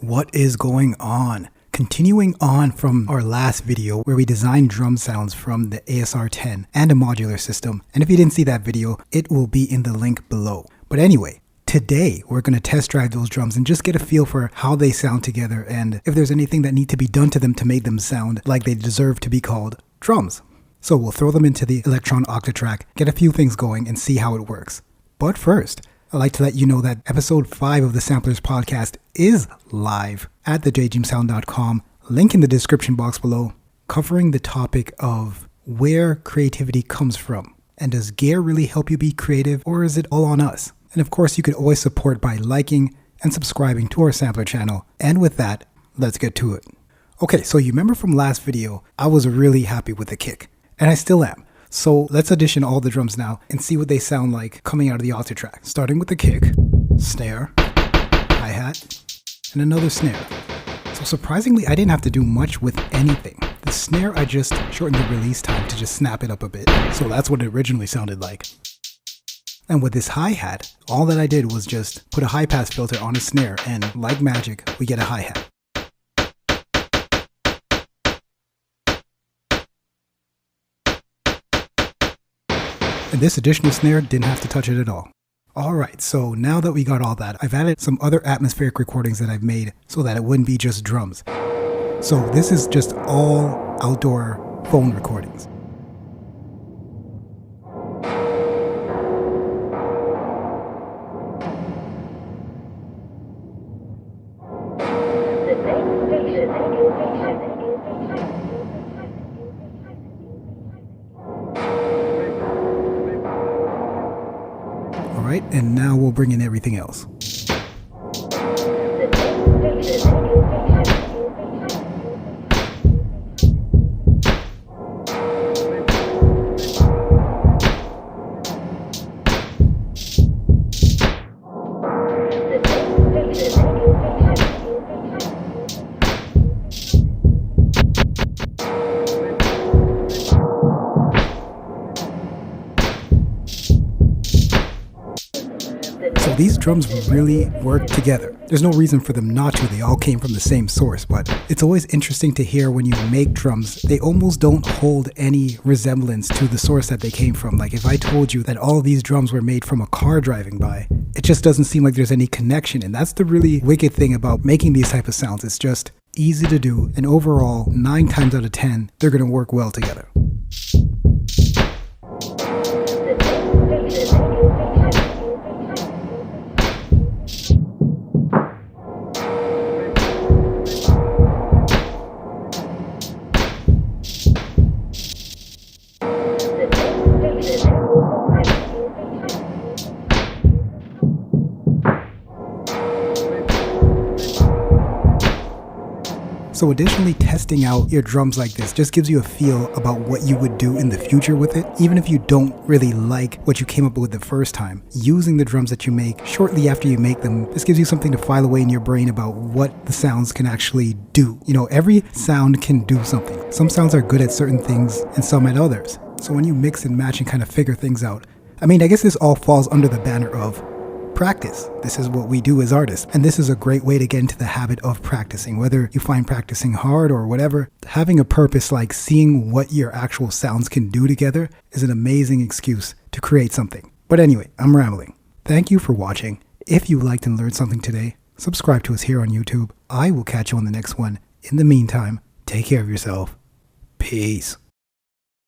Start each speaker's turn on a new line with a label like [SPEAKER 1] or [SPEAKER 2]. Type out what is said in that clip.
[SPEAKER 1] What is going on? Continuing on from our last video where we designed drum sounds from the ASR10 and a modular system, and if you didn't see that video, it will be in the link below. But anyway, today we're going to test drive those drums and just get a feel for how they sound together and if there's anything that needs to be done to them to make them sound like they deserve to be called drums. So we'll throw them into the Elektron Octatrack, get a few things going and see how it works. But first, I'd like to let you know that episode 5 of the Samplers podcast is live at thejgmsound.com, link in the description box below, covering the topic of where creativity comes from. And does gear really help you be creative, or is it all on us? And of course, you can always support by liking and subscribing to our sampler channel. And with that, let's get to it. Okay, so you remember from last video, I was really happy with the kick, and I still am. So let's audition all the drums now and see what they sound like coming out of the Octatrack. Starting with the kick, snare, hi-hat, and another snare. So surprisingly, I didn't have to do much with anything. The snare, I just shortened the release time to just snap it up a bit. So that's what it originally sounded like. And with this hi-hat, all that I did was just put a high-pass filter on a snare, and like magic, we get a hi-hat. And this additional snare didn't have to touch it at all. Alright, so now that we got all that, I've added some other atmospheric recordings that I've made so that it wouldn't be just drums. So this is just all outdoor phone recordings. Alright, and now we'll bring in everything else. So these drums really work together. There's no reason for them not to, they all came from the same source, but it's always interesting to hear when you make drums, they almost don't hold any resemblance to the source that they came from. Like if I told you that all of these drums were made from a car driving by, it just doesn't seem like there's any connection, and that's the really wicked thing about making these type of sounds. It's just easy to do, and overall, 9 times out of 10, they're going to work well together. So additionally, testing out your drums like this just gives you a feel about what you would do in the future with it. Even if you don't really like what you came up with the first time, using the drums that you make shortly after you make them, this gives you something to file away in your brain about what the sounds can actually do. You know, every sound can do something. Some sounds are good at certain things and some at others. So when you mix and match and kind of figure things out, I mean, I guess this all falls under the banner of practice. This is what we do as artists, and this is a great way to get into the habit of practicing. Whether you find practicing hard or whatever, having a purpose like seeing what your actual sounds can do together is an amazing excuse to create something. But anyway, I'm rambling. Thank you for watching. If you liked and learned something today, subscribe to us here on YouTube. I will catch you on the next one. In the meantime, take care of yourself. Peace.